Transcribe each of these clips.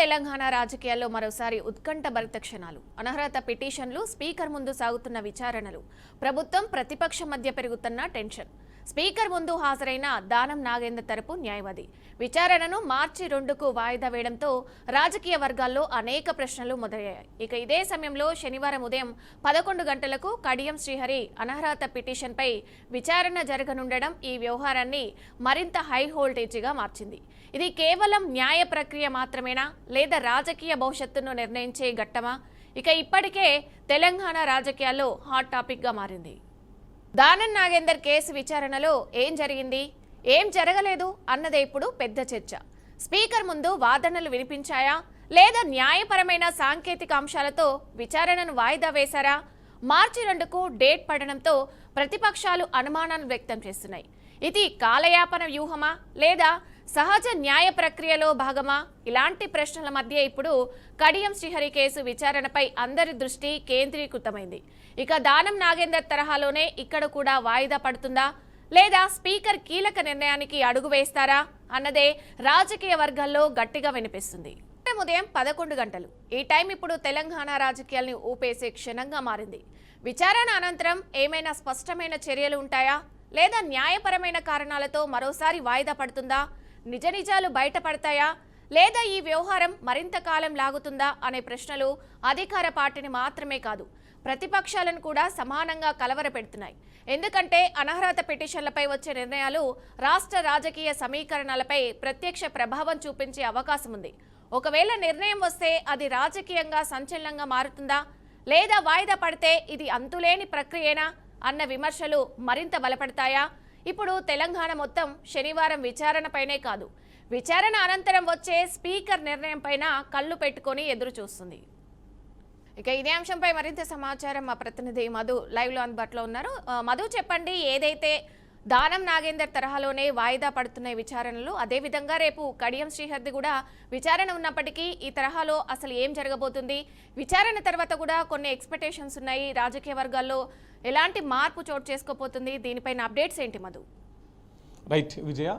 తెలంగాణ రాజకీయాల్లో మరోసారి ఉత్కంఠభరిత క్షణాలు. అనర్హత పిటిషన్లు, స్పీకర్ ముందు సాగుతున్న విచారణలు, ప్రభుత్వం ప్రతిపక్షం మధ్య పెరుగుతున్న టెన్షన్. స్పీకర్ ముందు హాజరైన దానం నాగేందర్ తరపు న్యాయవాది విచారణను మార్చి 2కు వాయిదా వేయడంతో రాజకీయ వర్గాల్లో అనేక ప్రశ్నలు మొదలయ్యాయి. ఇక ఇదే సమయంలో శనివారం ఉదయం 11 గంటలకు కడియం శ్రీహరి అనర్హత పిటిషన్పై విచారణ జరగనుండడం ఈ వ్యవహారాన్ని మరింత హై వోల్టేజీగా మార్చింది. ఇది కేవలం న్యాయ ప్రక్రియ మాత్రమేనా, లేదా రాజకీయ భవిష్యత్తును నిర్ణయించే ఘట్టమా? ఇక ఇప్పటికే తెలంగాణ రాజకీయాల్లో హాట్ టాపిక్గా మారింది. దానం నాగేందర్ కేసు విచారణలో ఏం జరిగింది, ఏం జరగలేదు అన్నదే ఇప్పుడు పెద్ద చర్చ. స్పీకర్ ముందు వాదనలు వినిపించాయా, లేదా న్యాయపరమైన సాంకేతిక అంశాలతో విచారణను వాయిదా వేశారా? మార్చి 2కు డేట్ పడడంతో ప్రతిపక్షాలు అనుమానాలు వ్యక్తం చేస్తున్నాయి. ఇది కాలయాపన వ్యూహమా, లేదా సహజ న్యాయ ప్రక్రియలో భాగమా? ఇలాంటి ప్రశ్నల మధ్య ఇప్పుడు కడియం శ్రీహరి కేసు విచారణపై అందరి దృష్టి కేంద్రీకృతమైంది. ఇక దానం నాగేందర్ తరహాలోనే ఇక్కడ కూడా వాయిదా పడుతుందా, లేదా స్పీకర్ కీలక నిర్ణయానికి అడుగు వేస్తారా అన్నదే రాజకీయ వర్గాల్లో గట్టిగా వినిపిస్తుంది. ఉదయం 11 గంటలు. ఈ టైం ఇప్పుడు తెలంగాణ రాజకీయాల్ని ఊపేసే క్షణంగా మారింది. విచారణ అనంతరం ఏమైనా స్పష్టమైన చర్యలు ఉంటాయా, లేదా న్యాయపరమైన కారణాలతో మరోసారి వాయిదా పడుతుందా? నిజ నిజాలు బయటపడతాయా, లేదా ఈ వ్యవహారం మరింత కాలం లాగుతుందా అనే ప్రశ్నలు అధికార పార్టీని మాత్రమే కాదు, ప్రతిపక్షాలను కూడా సమానంగా కలవరపెడుతున్నాయి. ఎందుకంటే అనర్హత పిటిషన్లపై వచ్చే నిర్ణయాలు రాష్ట్ర రాజకీయ సమీకరణలపై ప్రత్యక్ష ప్రభావం చూపించే అవకాశం ఉంది. ఒకవేళ నిర్ణయం వస్తే అది రాజకీయంగా సంచలనంగా మారుతుందా, లేదా వాయిదా పడితే ఇది అంతులేని ప్రక్రియేనా అన్న విమర్శలు మరింత బలపడతాయా? ఇప్పుడు తెలంగాణ మొత్తం శనివారం విచారణపైనే కాదు, విచారణ అనంతరం వచ్చే స్పీకర్ నిర్ణయం పైన కళ్ళు పెట్టుకొని ఎదురు చూస్తుంది. ఇక ఇదే అంశంపై మరింత సమాచారం మా ప్రతినిధి మధు లైవ్లో అందుబాటులో ఉన్నారు. మధు, చెప్పండి, ఏదైతే దానం నాగేందర్ తరహాలోనే వాయిదా పడుతున్న విచారణలు, అదేవిధంగా రేపు కడియం శ్రీహరిది కూడా విచారణ ఉన్నప్పటికీ ఈ తరహాలో అసలు ఏం జరగబోతుంది? విచారణ తర్వాత కూడా కొన్ని ఎక్స్పెక్టేషన్స్ ఉన్నాయి, రాజకీయ వర్గాల్లో ఎలాంటి మార్పు చోటు చేసుకోబోతుంది? దీనిపైన అప్డేట్స్ ఏంటి మధు? రైట్ విజయ,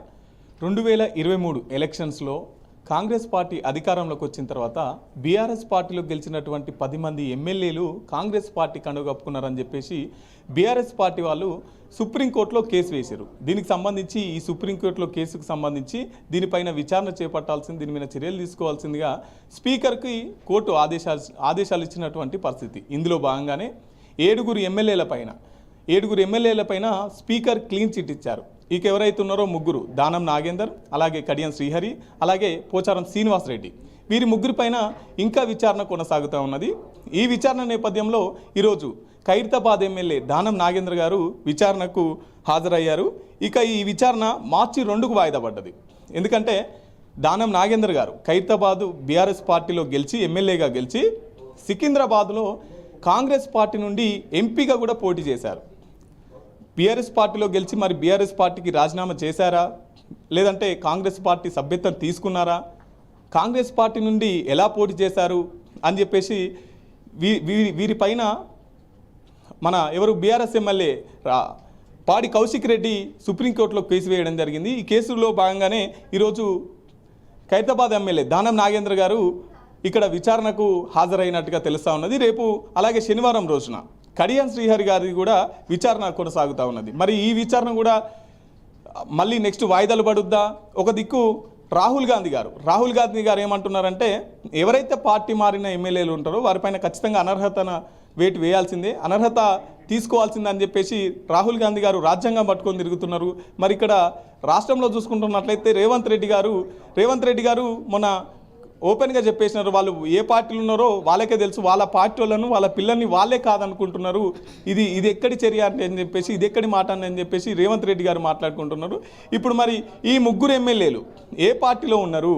2023 ఎలక్షన్స్లో కాంగ్రెస్ పార్టీ అధికారంలోకి వచ్చిన తర్వాత బీఆర్ఎస్ పార్టీలో గెలిచినటువంటి 10 మంది ఎమ్మెల్యేలు కాంగ్రెస్ పార్టీ కండుగప్పుకున్నారని చెప్పేసి బీఆర్ఎస్ పార్టీ వాళ్ళు సుప్రీంకోర్టులో కేసు వేశారు. దీనికి సంబంధించి ఈ సుప్రీంకోర్టులో కేసుకు సంబంధించి దీనిపైన విచారణ చేపట్టాల్సింది, దీని మీద చర్యలు తీసుకోవాల్సిందిగా స్పీకర్కి కోర్టు ఆదేశాలు ఇచ్చినటువంటి పరిస్థితి. ఇందులో భాగంగానే 7 ఎమ్మెల్యేల పైన స్పీకర్ క్లీన్ చిట్ ఇచ్చారు. ఇక ఎవరైతే ఉన్నారో 3, దానం నాగేందర్, అలాగే కడియం శ్రీహరి, అలాగే పోచారం శ్రీనివాసరెడ్డి, వీరి 3 పైన ఇంకా విచారణ కొనసాగుతూ ఉన్నది. ఈ విచారణ నేపథ్యంలో ఈరోజు ఖైరతాబాద్ ఎమ్మెల్యే దానం నాగేందర్ గారు విచారణకు హాజరయ్యారు. ఇక ఈ విచారణ మార్చి 2కు వాయిదా పడ్డది. ఎందుకంటే దానం నాగేందర్ గారు ఖైరతాబాద్ బీఆర్ఎస్ పార్టీలో గెలిచి, ఎమ్మెల్యేగా గెలిచి, సికింద్రాబాద్లో కాంగ్రెస్ పార్టీ నుండి ఎంపీగా కూడా పోటీ చేశారు. బీఆర్ఎస్ పార్టీలో గెలిచి మరి బీఆర్ఎస్ పార్టీకి రాజీనామా చేశారా, లేదంటే కాంగ్రెస్ పార్టీ సభ్యత్వం తీసుకున్నారా, కాంగ్రెస్ పార్టీ నుండి ఎలా పోటీ చేశారు అని చెప్పేసి వీరిపైన మన బీఆర్ఎస్ ఎమ్మెల్యే పాడి కౌశిక్ రెడ్డి సుప్రీంకోర్టులో కేసు వేయడం జరిగింది. ఈ కేసులో భాగంగానే ఈరోజు ఖైరతాబాద్ ఎమ్మెల్యే దానం నాగేంద్ర గారు ఇక్కడ విచారణకు హాజరైనట్టుగా తెలుస్తూ ఉన్నది. రేపు అలాగే శనివారం రోజున కడియం శ్రీహరి గారి కూడా విచారణ కొనసాగుతూ ఉన్నది. మరి ఈ విచారణ కూడా మళ్ళీ నెక్స్ట్ వాయిదాలు పడుద్దా? ఒక దిక్కు రాహుల్ గాంధీ గారు ఏమంటున్నారంటే, ఎవరైతే పార్టీ మారిన ఎమ్మెల్యేలు ఉంటారో వారిపైన ఖచ్చితంగా అనర్హత వేటు వేయాల్సిందే, అనర్హత తీసుకోవాల్సిందే అని చెప్పేసి రాహుల్ గాంధీ గారు రాజ్యాంగం పట్టుకొని తిరుగుతున్నారు. మరి ఇక్కడ రాష్ట్రంలో చూసుకుంటున్నట్లయితే రేవంత్ రెడ్డి గారు మొన్న ఓపెన్గా చెప్పేసినారు, వాళ్ళు ఏ పార్టీలు ఉన్నారో వాళ్ళకే తెలుసు, వాళ్ళ పార్టీ వాళ్ళను వాళ్ళ పిల్లల్ని వాళ్ళే కాదనుకుంటున్నారు, ఇది ఎక్కడి చర్య అని చెప్పేసి, ఇది ఎక్కడి మాట అని చెప్పేసి రేవంత్ రెడ్డి గారు మాట్లాడుకుంటున్నారు. ఇప్పుడు మరి ఈ 3 ఎమ్మెల్యేలు ఏ పార్టీలో ఉన్నారు,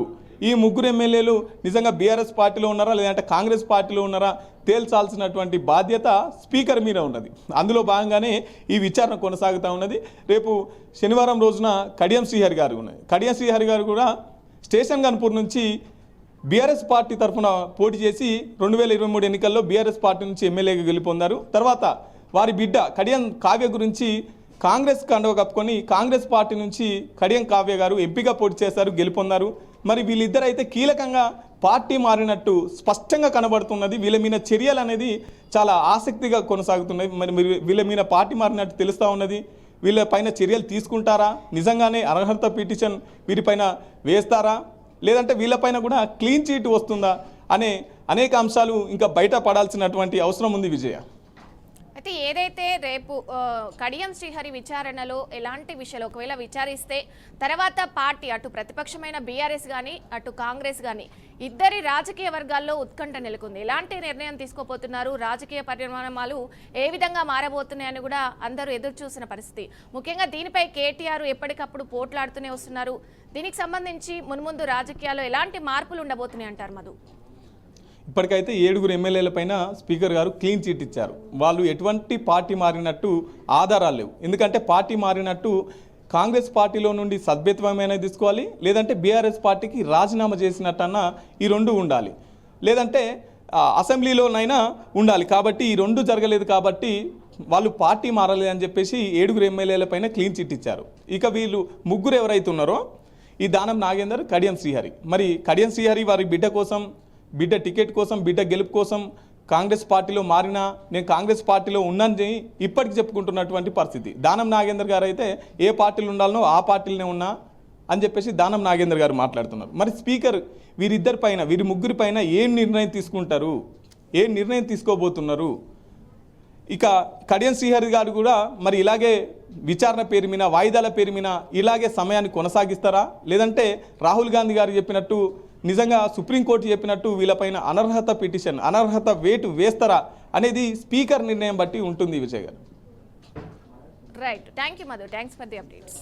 ఈ 3 ఎమ్మెల్యేలు నిజంగా బీఆర్ఎస్ పార్టీలో ఉన్నారా, లేదంటే కాంగ్రెస్ పార్టీలో ఉన్నారా తేల్చాల్సినటువంటి బాధ్యత స్పీకర్ మీద ఉన్నది. అందులో భాగంగానే ఈ విచారణ కొనసాగుతూ ఉన్నది. రేపు శనివారం రోజున కడియం శ్రీహరి గారు కూడా స్టేషన్ గన్పూర్ నుంచి బీఆర్ఎస్ పార్టీ తరఫున పోటీ చేసి 2023 ఎన్నికల్లో బీఆర్ఎస్ పార్టీ నుంచి ఎమ్మెల్యేగా గెలుపొందారు. తర్వాత వారి బిడ్డ కడియం కావ్య గురించి కాంగ్రెస్ కండువ కప్పుకొని కాంగ్రెస్ పార్టీ నుంచి కడియం కావ్య గారు ఎంపీగా పోటీ చేశారు, గెలుపొందారు. మరి వీళ్ళిద్దరైతే కీలకంగా పార్టీ మారినట్టు స్పష్టంగా కనబడుతున్నది. వీళ్ళ మీద చర్యలు అనేది చాలా ఆసక్తిగా కొనసాగుతున్నాయి. మరి వీళ్ళ మీద పార్టీ మారినట్టు తెలుస్తూ ఉన్నది. వీళ్ళపైన చర్యలు తీసుకుంటారా, నిజంగానే అర్హత పిటిషన్ వీరిపైన వేస్తారా, లేదంటే వీళ్ళపైన కూడా క్లీన్ చీట్ వస్తుందా అనే అనేక అంశాలు ఇంకా బయట పడాల్సినటువంటి అవసరం ఉంది విజయ. అయితే ఏదైతే రేపు కడియం శ్రీహరి విచారణలో ఎలాంటి విషయాలు ఒకవేళ విచారిస్తే తర్వాత పార్టీ అటు ప్రతిపక్షమైన బీఆర్ఎస్ కానీ అటు కాంగ్రెస్ కానీ ఇద్దరి రాజకీయ వర్గాల్లో ఉత్కంఠ నెలకొంది. ఎలాంటి నిర్ణయం తీసుకోబోతున్నారు, రాజకీయ పరిణామాలు ఏ విధంగా మారబోతున్నాయని కూడా అందరూ ఎదురు చూసిన పరిస్థితి. ముఖ్యంగా దీనిపై కేటీఆర్ ఎప్పటికప్పుడు పోట్లాడుతూనే వస్తున్నారు. దీనికి సంబంధించి మున్ముందు రాజకీయాల్లో ఎలాంటి మార్పులు ఉండబోతున్నాయి అంటారు మధు? ఇప్పటికైతే 7 ఎమ్మెల్యేల పైన స్పీకర్ గారు క్లీన్ చీట్ ఇచ్చారు. వాళ్ళు ఎటువంటి పార్టీ మారినట్టు ఆధారాలు లేవు. ఎందుకంటే పార్టీ మారినట్టు కాంగ్రెస్ పార్టీలో నుండి సభ్యత్వమైనా తీసుకోవాలి, లేదంటే బీఆర్ఎస్ పార్టీకి రాజీనామా చేసినట్టన్నా ఈ రెండు ఉండాలి, లేదంటే అసెంబ్లీలోనైనా ఉండాలి. కాబట్టి ఈ రెండు జరగలేదు కాబట్టి వాళ్ళు పార్టీ మారలేదు అని చెప్పేసి 7 ఎమ్మెల్యేల పైన క్లీన్ చీట్ ఇచ్చారు. ఇక వీళ్ళు ముగ్గురు ఎవరైతే ఉన్నారో ఈ దానం నాగేందర్, కడియం శ్రీహరి. మరి కడియం శ్రీహరి వారి బిడ్డ కోసం, బిడ్డ టికెట్ కోసం, బిడ్డ గెలుపు కోసం కాంగ్రెస్ పార్టీలో మారినా నేను కాంగ్రెస్ పార్టీలో ఉన్నానని ఇప్పటికి చెప్పుకుంటున్నటువంటి పరిస్థితి. దానం నాగేందర్ గారు అయితే ఏ పార్టీలో ఉండాలనో ఆ పార్టీలోనే ఉన్నా అని చెప్పేసి దానం నాగేందర్ గారు మాట్లాడుతున్నారు. మరి స్పీకర్ వీరి ముగ్గురి పైన ఏం నిర్ణయం తీసుకుంటారు, ఏం నిర్ణయం తీసుకోబోతున్నారు? ఇక కడియం శ్రీహరి గారు కూడా మరి ఇలాగే విచారణ పేరు మీద, వాయిదాల పేరు మీద ఇలాగే సమయాన్ని కొనసాగిస్తారా, లేదంటే రాహుల్ గాంధీ గారు చెప్పినట్టు నిజంగా సుప్రీంకోర్టు చెప్పినట్టు వీళ్ళపైన అనర్హత పిటిషన్, అనర్హత వేటు వేస్తారా అనేది స్పీకర్ నిర్ణయం బట్టి ఉంటుంది విజయ్ గారు. Right, thank you Madhu, thanks for the updates.